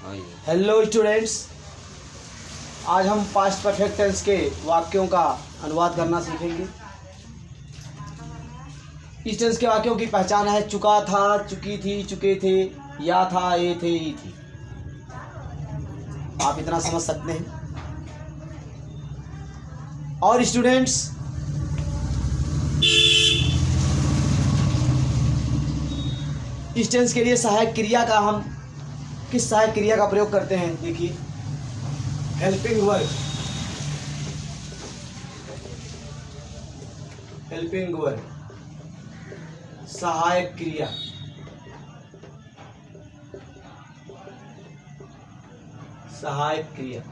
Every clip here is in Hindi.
हेलो स्टूडेंट्स, आज हम पास्ट परफेक्ट टेंस के वाक्यों का अनुवाद करना सीखेंगे। इस टेंस के वाक्यों की पहचान है चुका था, चुकी थी, चुके थे, या था, ये थे, ई थी। आप इतना समझ सकते हैं। और स्टूडेंट्स, इस टेंस के लिए सहायक क्रिया का हम किस सहायक क्रिया का प्रयोग करते हैं? देखिए, हेल्पिंग वर्ब। हेल्पिंग वर्ब सहायक क्रिया। सहायक क्रिया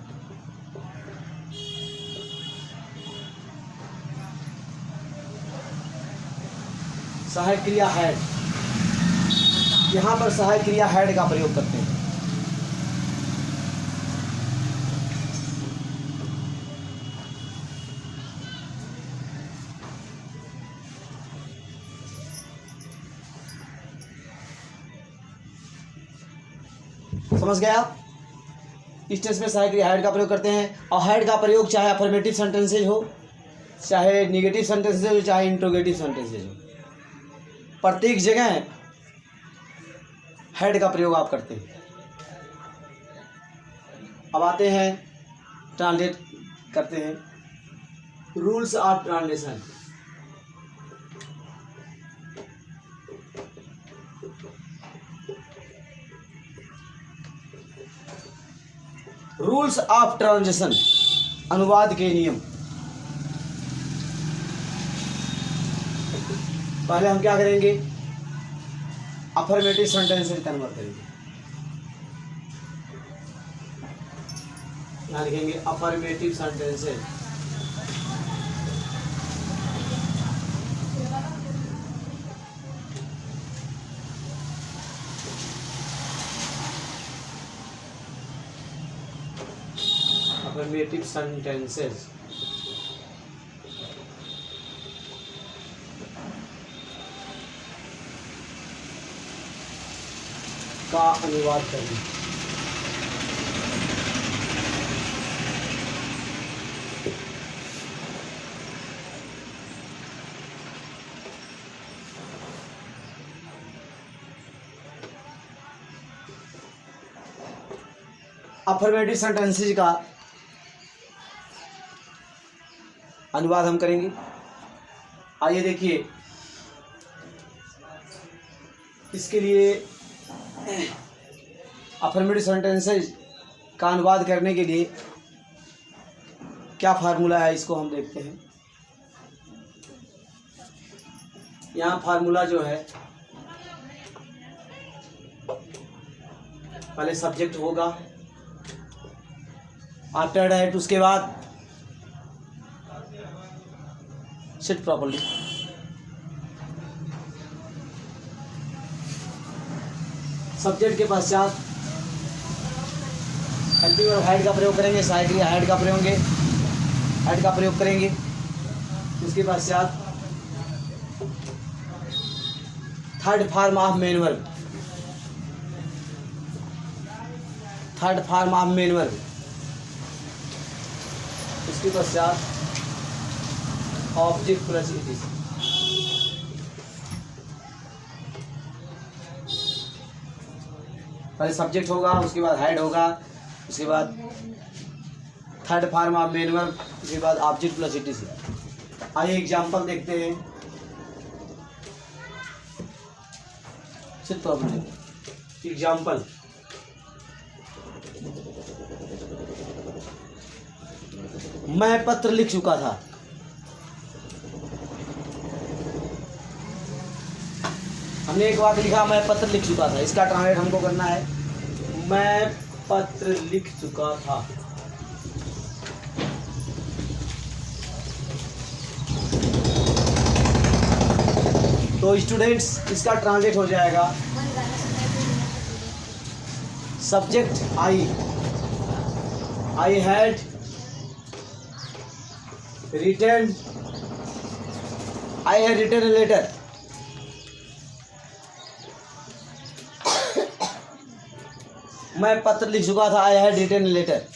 सहायक क्रिया हैड। यहां पर सहायक क्रिया हैड का प्रयोग करते हैं। समझ गए आप? इस टेंस में सहायक क्रिया हैड का प्रयोग करते हैं। और हैड का प्रयोग चाहे अफर्मेटिव सेंटेंसेज हो, चाहे निगेटिव सेंटेंसेज हो, चाहे इंट्रोगेटिव सेंटेंसेज हो, प्रत्येक जगह हैड का प्रयोग आप करते हैं। अब आते हैं, ट्रांसलेट करते हैं। Rules of translation. Rules of translation, अनुवाद के नियम। पहले हम क्या करेंगे? अफर्मेटिव सेंटेंसेस कन्वर्ट करेंगे। यहाँ लिखेंगे अफर्मेटिव सेंटेंसेस। अफर्मेटिव सेंटेंसेस का अनुवाद करें। अफर्मेटिव सेंटेंसेस का अनुवाद हम करेंगे। आइए देखिए, इसके लिए अफर्मेटिव सेंटेंसेस का अनुवाद करने के लिए क्या फार्मूला है, इसको हम देखते हैं। यहाँ फार्मूला जो है, पहले सब्जेक्ट होगा, आफ्टर दैट उसके बाद सिट प्रॉपर्ली। सब्जेक्ट के पश्चात हेल्पिंग वर्ब हैड का प्रयोग करेंगे। सहायक क्रिया हैड का प्रयोग करेंगे। उसके पश्चात third form of main verb. उसके पश्चात ऑब्जेक्ट प्लस इट इज। पहले सब्जेक्ट होगा, उसके बाद हेड होगा, उसके बाद third form of main verb, उसके बाद ऑब्जेक्ट प्लस इट इज। आइए एग्जांपल देखते हैं। एग्जांपल, मैं पत्र लिख चुका था। हमने एक वाक्य लिखा, मैं पत्र लिख चुका था। इसका ट्रांसलेट हमको करना है, मैं पत्र लिख चुका था। तो स्टूडेंट्स, इसका ट्रांसलेट हो जाएगा, subject I had written a letter. मैं पत्र लिख चुका था, आई हैड रिटन लेटर।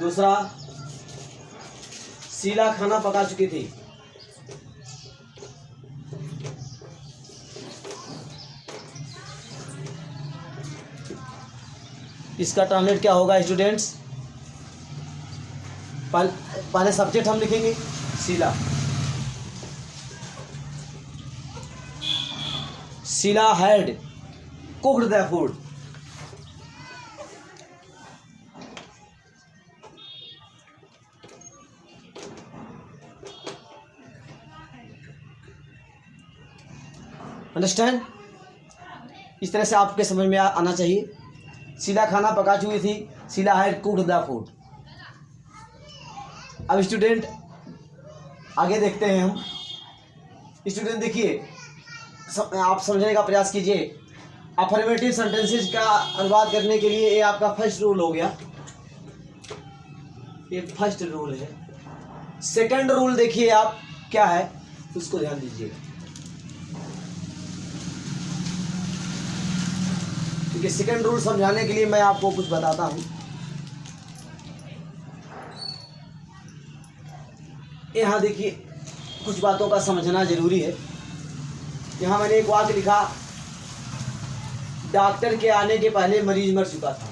दूसरा, शीला खाना पका चुकी थी। इसका ट्रांसलेट क्या होगा स्टूडेंट्स? पहले सब्जेक्ट हम लिखेंगे Sheela. Sheela had cooked the food. Understand? इस तरह से आपके समझ में आना चाहिए। शीला खाना पका चुकी थी, Sheela had cooked the food. अब स्टूडेंट आगे देखते हैं हम। स्टूडेंट देखिए, आप समझने का प्रयास कीजिए। अफर्मेटिव सेंटेंसेस का अनुवाद करने के लिए ये आपका फर्स्ट रूल हो गया, ये फर्स्ट रूल है। सेकंड रूल देखिए आप क्या है, उसको ध्यान दीजिएगा, क्योंकि सेकंड रूल समझाने के लिए मैं आपको कुछ बताता हूं। यहाँ देखिए, कुछ बातों का समझना जरूरी है। यहाँ मैंने एक वाक्य लिखा, डॉक्टर के आने के पहले मरीज मर चुका था।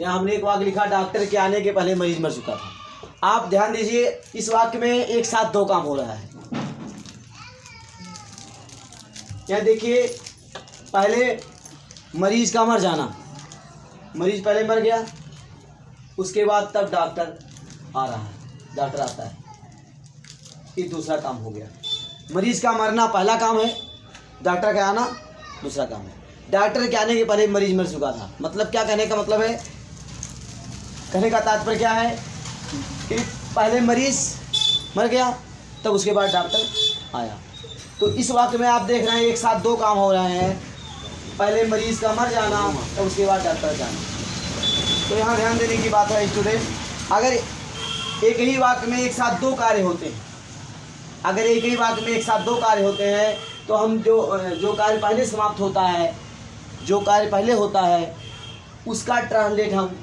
यहाँ हमने एक वाक्य लिखा, डॉक्टर के आने के पहले मरीज मर चुका था। आप ध्यान दीजिए, इस वाक्य में एक साथ दो काम हो रहा है। यहाँ देखिए, पहले मरीज का मर जाना, मरीज पहले मर गया, उसके बाद तब डॉक्टर आ रहा है, डॉक्टर आता है, ये दूसरा काम हो गया। मरीज का मरना पहला काम है, डॉक्टर का आना दूसरा काम है। डॉक्टर के आने के पहले मरीज मर चुका था, मतलब क्या कहने का मतलब है? कहने का तात्पर्य क्या है कि पहले मरीज मर गया, तब उसके बाद डॉक्टर आया। तो इस वाक्य में आप देख रहे हैं एक साथ दो काम हो रहे हैं, पहले मरीज का मर जाना, तब उसके बाद डॉक्टर जाना। तो यहाँ ध्यान देने की बात है स्टूडेंट, अगर एक ही वाक्य में एक साथ दो कार्य होते हैं, अगर एक ही वाक्य में एक साथ दो कार्य होते हैं, तो हम जो कार्य पहले समाप्त होता है, जो कार्य पहले होता है, उसका ट्रांसलेट हम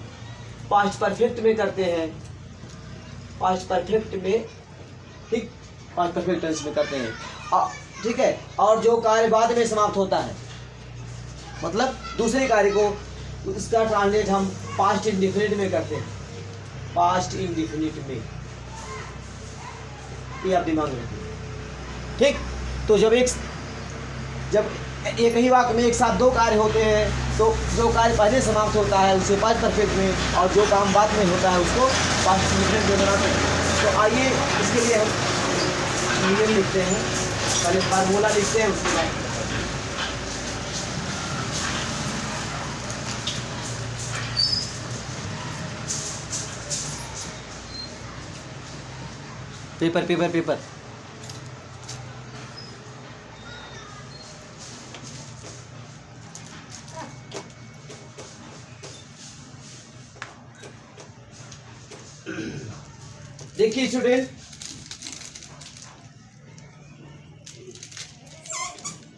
पास्ट परफेक्ट में करते हैं, पास्ट परफेक्ट में, ठीक, पास्ट परफेक्ट टेंस में करते हैं, ठीक है। और जो कार्य बाद में समाप्त होता है, मतलब दूसरे कार्य को, उसका ट्रांसलेट हम पास्ट इंडिफिनिट में करते हैं, पास्ट इंडिफिनिट में। ये आप दिमाग में रखिए, ठीक। तो जब एक ही वाक्य में एक साथ दो कार्य होते हैं, तो जो कार्य पहले समाप्त होता है उसे पास्ट परफेक्ट में, और जो काम बाद में होता है उसको पास्ट इंडिफिनिट में बनाते हैं। तो आइए इसके लिए हम नियम लिखते हैं, पहले फार्मूला लिखते हैं, उसके बाद पेपर पेपर पेपर देखिए स्टूडेंट,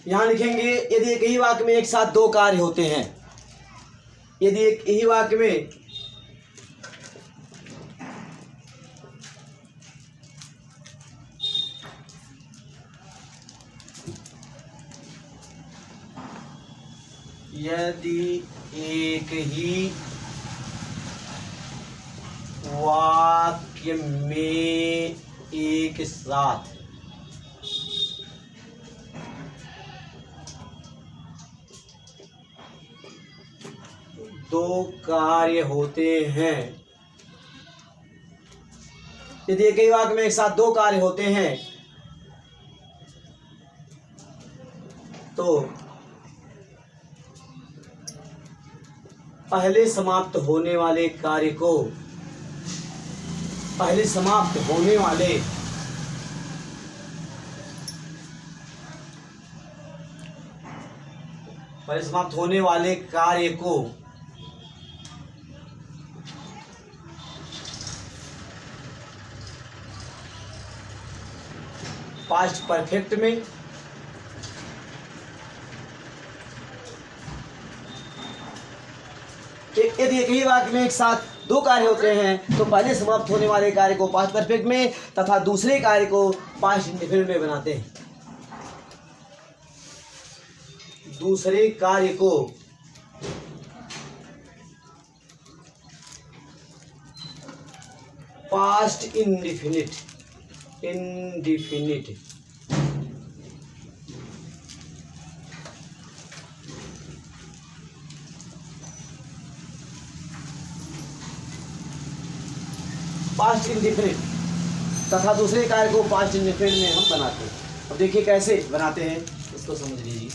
यहां लिखेंगे, यदि एक ही वाक्य में एक साथ दो कार्य होते हैं, यदि एक ही वाक्य में यदि एक ही वाक्य में एक साथ दो कार्य होते हैं, यदि एक ही वाक्य में एक साथ दो कार्य होते हैं, तो पहले समाप्त होने वाले कार्य को, पहले समाप्त होने वाले कार्य को पास्ट परफेक्ट में यदि एक ही वाक्य में एक साथ दो कार्य होते हैं तो पहले समाप्त होने वाले कार्य को पास्ट परफेक्ट में तथा दूसरे कार्य को पास्ट इंडेफिनिट में बनाते हैं। दूसरे कार्य को पास्ट इंडेफिनिट पास्ट इंडेफिनिट तथा दूसरे कार्य को पास्ट इंडेफिनिट में हम बनाते हैं। अब देखिए कैसे बनाते हैं, इसको समझ लीजिए।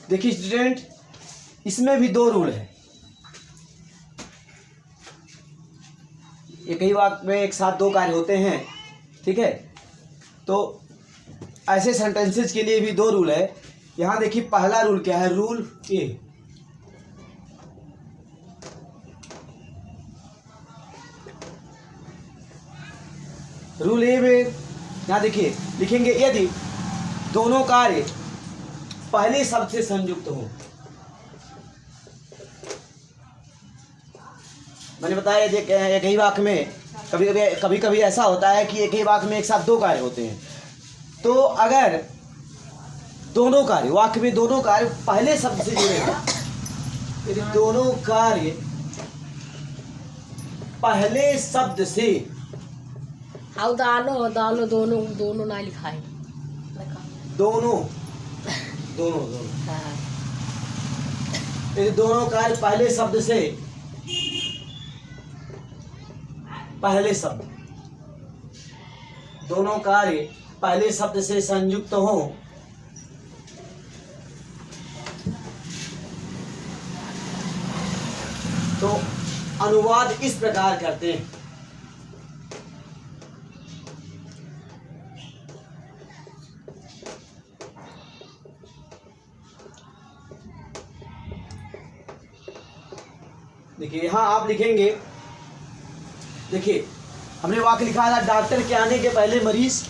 देखिए स्टूडेंट, इसमें भी दो रूल है। एक ही वाक्य में एक साथ दो कार्य होते हैं, ठीक है। तो ऐसे सेंटेंसेस के लिए भी दो रूल है। यहां देखिए पहला रूल क्या है, रूल ए। रूल ए में यहां देखिए लिखेंगे यदि दोनों कार्य पहले शब्द से संयुक्त हो। मैंने बताया एक ही वाक्य में कभी कभी ऐसा होता है कि एक ही वाक्य में एक साथ दो कार्य होते हैं। तो अगर दोनों कार्य वाक्य में दोनों कार्य पहले शब्द से जुड़े हैं, यदि दोनों कार्य पहले शब्द से दानो दोनों ना लिखा है, दोनों यदि दोनों कार्य पहले शब्द से दोनों कार्य पहले शब्द से संयुक्त हो तो अनुवाद इस प्रकार करते हैं। देखिए यहां आप लिखेंगे, देखिए हमने वाक्य लिखा था डॉक्टर के आने के पहले मरीज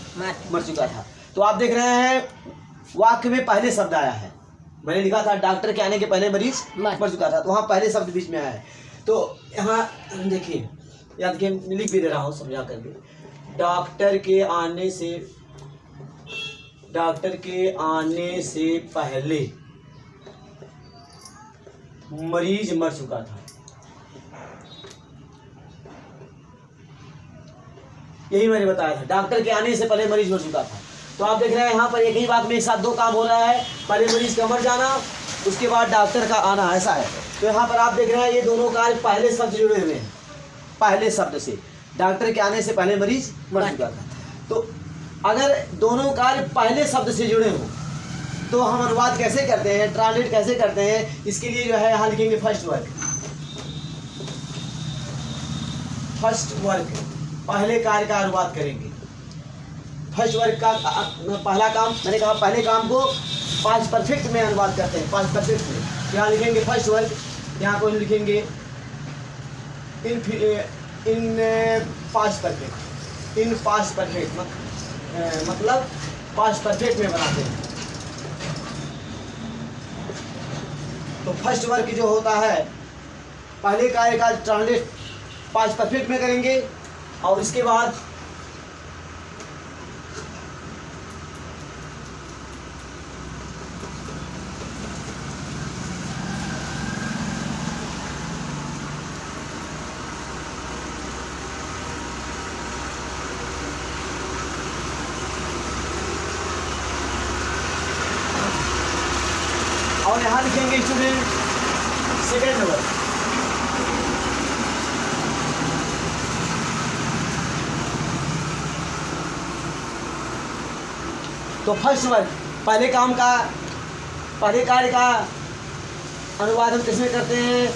मर चुका था। तो आप देख रहे हैं वाक्य में पहले शब्द आया है। मैंने लिखा था डॉक्टर के आने के पहले मरीज मर चुका था, तो वहां पहले शब्द बीच में आया है। तो यहाँ देखिए, याद देखिए लिख भी दे रहा हूं समझा करके, डॉक्टर के आने से पहले मरीज मर चुका था। यही मैंने बताया था, डॉक्टर के आने से पहले मरीज मर चुका था। तो आप देख रहे हैं यहाँ पर एक ही वाक्य में एक साथ दो काम हो रहा है, पहले मरीज का मर जाना, उसके बाद डॉक्टर का आना, ऐसा है। तो यहाँ पर आप देख रहे हैं ये दोनों कार्य पहले शब्द से जुड़े हुए हैं, पहले शब्द से। डॉक्टर के आने से पहले मरीज मर चुका था। तो अगर दोनों कार्य पहले शब्द से जुड़े हों तो हम अनुवाद कैसे करते हैं, ट्रांसलेट कैसे करते हैं, इसके लिए जो है यहाँ लिखेंगे फर्स्ट वर्ग, पहले कार्य का अनुवाद करेंगे। फर्स्ट वर्ग का पहला काम, मैंने कहा पहले काम को पास्ट परफेक्ट में अनुवाद करते हैं, पास्ट परफेक्ट में। यहाँ लिखेंगे फर्स्ट वर्ग, यहाँ को लिखेंगे इन पास्ट परफेक्ट, मतलब पास्ट परफेक्ट में बनाते हैं। तो फर्स्ट वर्ग जो होता है पहले कार्य का ट्रांसलेट पास्ट परफेक्ट में करेंगे और इसके बाद और यहाँ लिखेंगे स्टूडेंट सेकेंड वर्ग। तो फर्स्ट वर्ग पहले कार्य का अनुवाद हम किसमें करते हैं,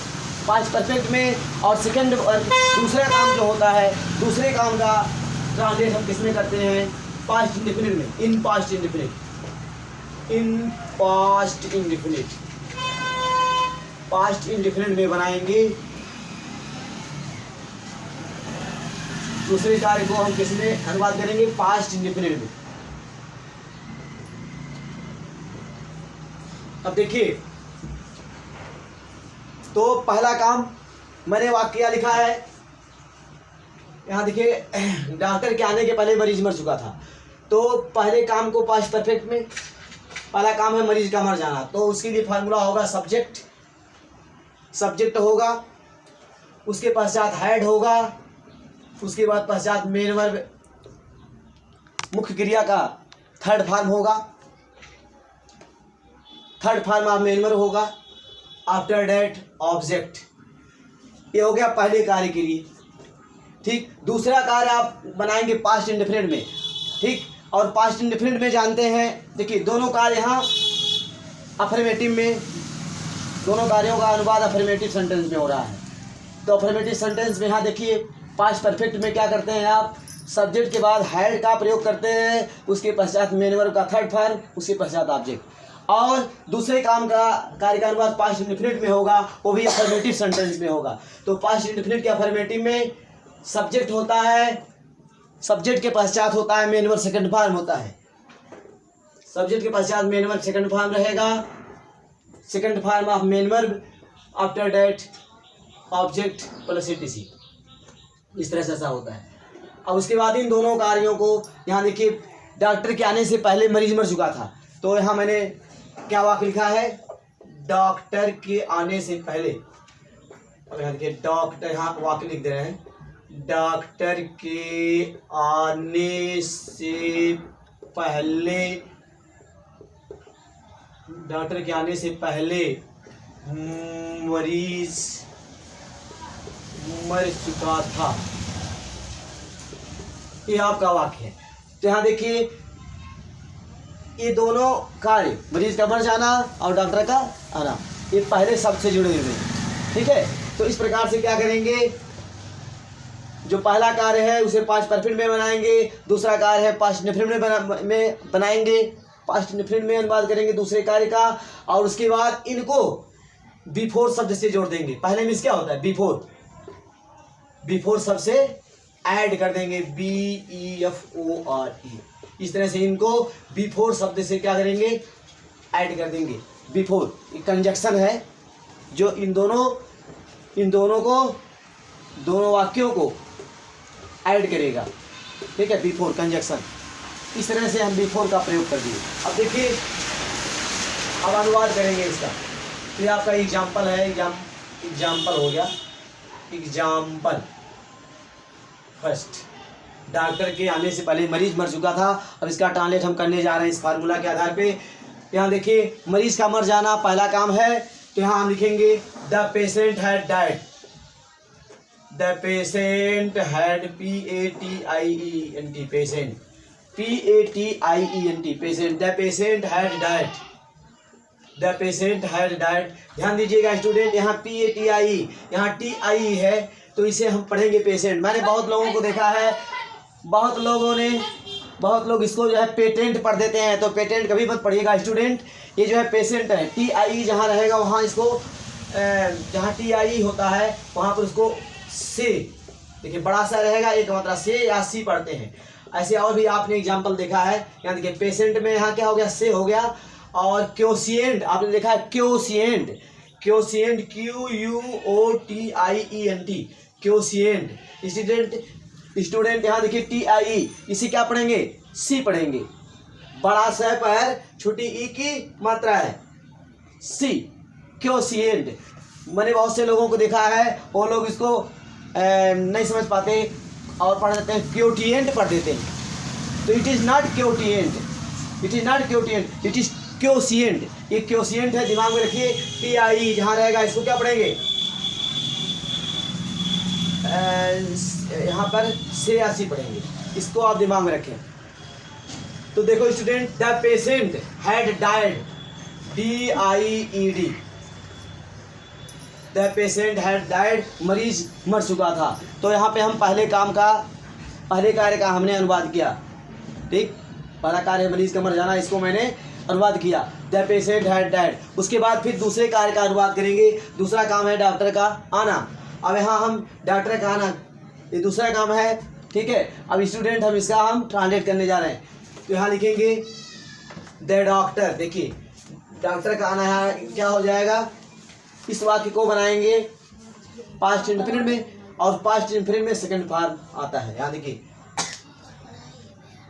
पास्ट परफेक्ट में। और सेकंड दूसरा काम जो होता है, दूसरे काम का ट्रांसलेट हम किसमें करते हैं, पास्ट इंडेफिनिट में, in past indefinite, in past indefinite, past indefinite में बनाएंगे। दूसरे कार्य को हम किसमें अनुवाद करेंगे, पास्ट इंडेफिनिट में। अब देखिए, तो पहला काम मैंने वाक्य लिखा है, यहाँ देखिए, डॉक्टर के आने के पहले मरीज मर चुका था। तो पहले काम को पास्ट परफेक्ट में, पहला काम है मरीज का मर जाना, तो उसके लिए फार्मूला होगा सब्जेक्ट, सब्जेक्ट होगा, उसके पश्चात हेड होगा, उसके बाद पश्चात मेन वर्ब, मुख्य क्रिया का थर्ड फॉर्म होगा, third form of main verb होगा, आफ्टर डेट ऑब्जेक्ट। ये हो गया पहले कार्य के लिए, ठीक। दूसरा कार्य आप बनाएंगे पास्ट इंडेफिनिट में, ठीक। और पास्ट इंडेफिनिट में जानते हैं, देखिए दोनों कार्य यहाँ अफर्मेटिव में, दोनों कार्यों का अनुवाद अफर्मेटिव सेंटेंस में हो रहा है। तो अफर्मेटिव सेंटेंस में यहाँ देखिए पास्ट परफेक्ट में क्या करते हैं आप, सब्जेक्ट के बाद हैड का प्रयोग करते हैं, उसके पश्चात मेन वर्ब का थर्ड फॉर्म, उसके पश्चात ऑब्जेक्ट। और दूसरे काम का कार्य का अनुवाद पास्ट इंडेफिनिट में होगा, वो भी अफर्मेटिव सेंटेंस में होगा। तो पास्ट इंडेफिनिट के अफर्मेटिव में सब्जेक्ट होता है, सब्जेक्ट के पश्चात होता है मेन वर्ब सेकंड फॉर्म होता है, सब्जेक्ट के पश्चात मेन वर्ब सेकंड फॉर्म रहेगा, second form of main verb, after that object plus ETC. इस तरह से ऐसा होता है। अब उसके बाद इन दोनों कार्यों को, यहाँ देखिए डॉक्टर के आने से पहले मरीज मर चुका था, तो यहाँ मैंने क्या वाक्य लिखा है, डॉक्टर के आने से पहले। अब यहाँ देखिए डॉक्टर, यहाँ वाक्य लिख दे रहे हैं, डॉक्टर के आने से पहले, डॉक्टर के आने से पहले मरीज मर चुका था, ये आपका वाक्य है। तो यहाँ देखिए ये दोनों कार्य, मरीज का मर जाना और डॉक्टर का आना, ये पहले शब्द से जुड़े हुए हैं, ठीक है। तो इस प्रकार से क्या करेंगे, जो पहला कार्य है उसे पास्ट परफेक्ट में बनाएंगे, दूसरा कार्य है पास्ट इंडेफिनिट में बनाएंगे, पास्ट इंडेफिनिट में अनुवाद करेंगे दूसरे कार्य का, और उसके बाद इनको बिफोर शब्द से जोड़ देंगे। पहले में क्या होता है, बिफोर, बिफोर शब्द से ऐड कर देंगे, BEFORE। इस तरह से इनको बिफोर शब्द से क्या करेंगे, ऐड कर देंगे। बिफोर एक कंजक्शन है जो इन दोनों को, दोनों वाक्यों को ऐड करेगा, ठीक है, बिफोर कंजक्शन। इस तरह से हम बिफोर का प्रयोग कर दिए। अब देखिए, अब अनुवाद करेंगे इसका। तो ये आपका एग्जाम्पल है, एग्जाम्पल हो गया, एग्जाम्पल फर्स्ट, डॉक्टर के आने से पहले मरीज मर चुका था। अब इसका ट्रांसलेट हम करने जा रहे हैं इस फार्मूला के आधार पे। यहाँ देखिए मरीज का मर जाना पहला काम है, तो यहाँ हम लिखेंगे the patient had died, the patient had, PATIENT, patient, PATIENT, patient, the patient had died, the patient had died. ध्यान दीजिएगा स्टूडेंट, यहाँ PATIE, यहाँ TIE है, तो इसे हम पढ़ेंगे पेशेंट। मैंने बहुत लोगों को देखा है, बहुत लोग इसको जो है पेटेंट पढ़ देते हैं, तो पेटेंट कभी मत पढ़िएगा स्टूडेंट। ये जो है पेशेंट है, TIE जहाँ रहेगा वहाँ इसको, जहाँ TIE होता है वहाँ पर उसको से, देखिए बड़ा सा रहेगा, एक मात्रा से या सी पढ़ते हैं। ऐसे और भी आपने एग्जाम्पल देखा है। यहाँ देखिए पेशेंट में यहाँ क्या हो गया, से हो गया। और क्योशिएंट आपने देखा है, क्योशिएंट, क्योशिएंट, QUOTIENT, क्योशिएंट। स्टूडेंट यहाँ देखिए TIE, इसी क्या पढ़ेंगे, सी पढ़ेंगे। बड़ा सा पर छोटी ई की मात्रा है, सी, क्योशिएंट। मैंने बहुत से लोगों को देखा है, वो लोग इसको नहीं समझ पाते और पढ़ देते हैं, क्योटिएंट पढ़ देते हैं। तो it is not quotient, it is not quotient, it is quotient. ये क्योशिएंट है, दिमाग में रखिए। TIE जहाँ रहेगा इसको क्या पढ़ेंगे, यहाँ पर से या सी पढ़ेंगे, इसको आप दिमाग में रखें। तो देखो student, the patient had died, DIED, the patient had died, मरीज मर चुका था। तो यहाँ पे हम पहले कार्य का हमने अनुवाद किया। ठीक, पहला कार्य मरीज का मर जाना, इसको मैंने अनुवाद किया, द पेशेंट हैड डाइड। उसके बाद फिर दूसरे कार्य का अनुवाद करेंगे। दूसरा काम है डॉक्टर का आना। अब यहाँ हम डॉक्टर का आना, ये दूसरा काम है। ठीक है, अब स्टूडेंट हम इसका हम ट्रांसलेट करने जा रहे हैं। तो यहाँ लिखेंगे द डॉक्टर। देखिए डॉक्टर का आना है, क्या हो जाएगा, इस वाक्य को बनाएंगे पास्ट इंडेफिनिट में, और पास्ट इंडेफिनिट में सेकंड फॉर्म आता है। यहाँ देखिए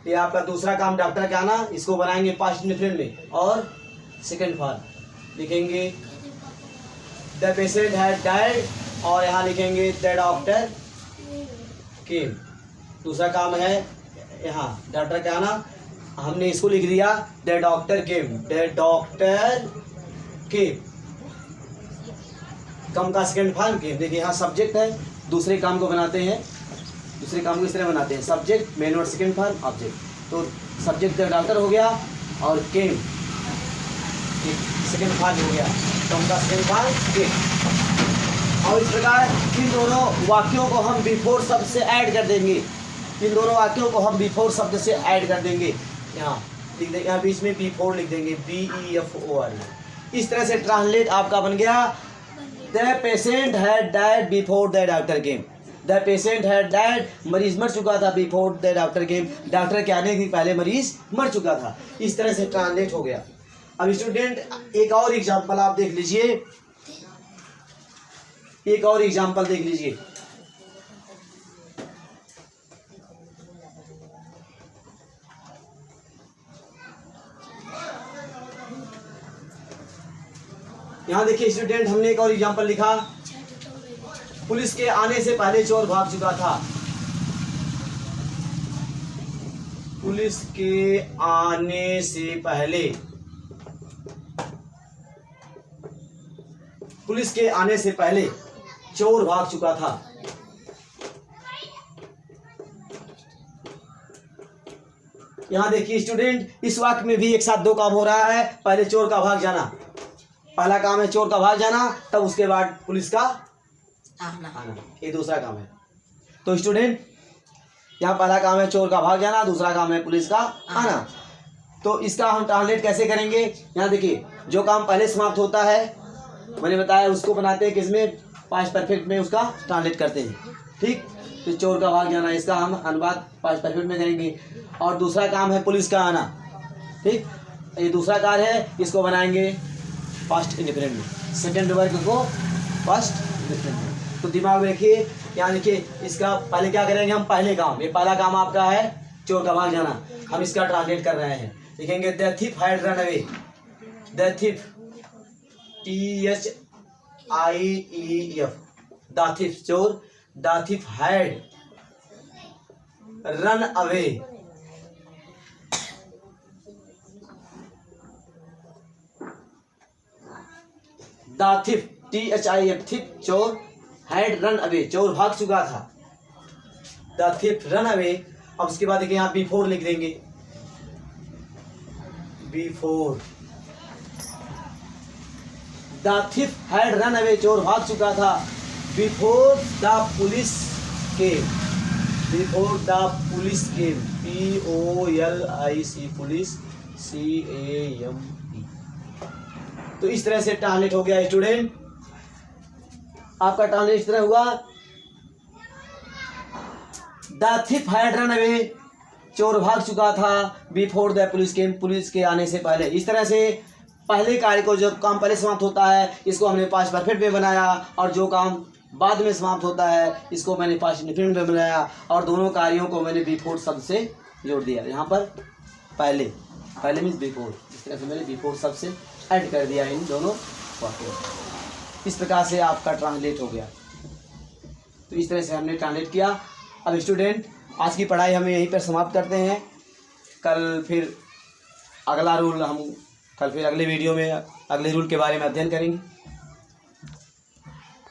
ये आपका दूसरा काम डॉक्टर का आना, इसको बनाएंगे पास्ट इंडेफिनिट में और सेकंड फॉर्म लिखेंगे द पेशेंट हैड डाइड, और यहाँ लिखेंगे द डॉक्टर केम। दूसरा काम है यहाँ डॉक्टर का आना, हमने इसको लिख दिया the doctor came, the doctor came. Come का सेकंड फॉर्म केम। देखिए यहाँ सब्जेक्ट है, दूसरे काम को बनाते हैं, दूसरे काम को इस तरह बनाते हैं, subject main word second form object. तो सब्जेक्ट द डॉक्टर हो गया और केम सेकंड फॉर्म हो गया, कम का सेकंड फॉर्म केम। और इस प्रकार इन दोनों वाक्यों को हम बिफोर शब्द से ऐड कर देंगे। इन दोनों वाक्यों को हम बिफोर शब्द से ऐड कर देंगे। यहाँ लिख देंगे, यहाँ बीच में बिफोर लिख देंगे, BEFOR। इस तरह से ट्रांसलेट आपका बन गया the patient had died before the doctor came. The patient had died, मरीज मर चुका था, before the doctor came, doctor के आने के पहले मरीज मर चुका था। इस तरह से ट्रांसलेट हो गया। अब स्टूडेंट एक और एग्जाम्पल आप देख लीजिए, एक और एग्जाम्पल देख लीजिए। यहाँ देखिए स्टूडेंट, हमने एक और एग्जाम्पल लिखा, पुलिस के आने से पहले चोर भाग चुका था। पुलिस के आने से पहले, पुलिस के आने से पहले चोर भाग चुका था। यहाँ देखिए स्टूडेंट, इस वाक्य में भी एक साथ दो काम हो रहा है। पहले चोर का भाग जाना, पहला काम है चोर का भाग जाना, तब उसके बाद पुलिस का आना, ये दूसरा काम है। तो स्टूडेंट यहाँ पहला काम है चोर का भाग जाना, दूसरा काम है पुलिस का आना। तो इसका हम ट्रांसलेट कैसे करेंगे, यहाँ देखिए जो काम पहले समाप्त होता है मैंने बताया उसको बनाते हैं किसमें, पास्ट परफेक्ट में उसका ट्रांसलेट करते हैं। ठीक, तो चोर का भाग जाना, इसका हम अनुवाद पास्ट परफेक्ट में करेंगे। और दूसरा काम है पुलिस का आना। ठीक, ये दूसरा कार्य है, इसको बनाएंगे पास्ट इंडेफिनिट में, सेकंड वर्ग को पास्ट इंडेफिनिट में। तो दिमाग में रखिए, यहाँ देखिए इसका पहले क्या करेंगे हम, पहले काम, ये पहला काम आपका है चोर का भाग जाना, हम इसका ट्रांसलेट कर रहे हैं। लिखेंगे the thief had run away, the thief THIEF, the thief चोर, the thief had run away, the thief THIEF thief चोर, हैड रन अवे चोर भाग चुका था, द थिफ रन अवे। अब उसके बाद देखिए यहाँ बिफोर लिख देंगे, before the thief had run away चोर भाग चुका था, before the police came, before the police came, POLIC police CAME। तो इस तरह से ट्रांसलेट हो गया स्टूडेंट, आपका ट्रांसलेट इस तरह हुआ, the thief had run away चोर भाग चुका था, before the police came, police के आने से पहले। इस तरह से पहले कार्य को, जो काम पहले समाप्त होता है इसको हमने पास्ट परफेक्ट में बनाया, और जो काम बाद में समाप्त होता है इसको मैंने पास्ट इंडेफिनिट में बनाया, और दोनों कार्यों को मैंने बिफोर शब्द से जोड़ दिया। यहाँ पर पहले, पहले मीन्स बिफोर, इस तरह से मैंने बिफोर शब्द से ऐड कर दिया इन दोनों वाक्यों। इस प्रकार से आपका ट्रांसलेट हो गया। तो इस तरह से हमने ट्रांसलेट किया। अब स्टूडेंट आज की पढ़ाई हम यहीं पर समाप्त करते हैं। कल फिर अगला रूल हम, कल फिर अगले वीडियो में अगले रूल के बारे में अध्ययन करेंगे।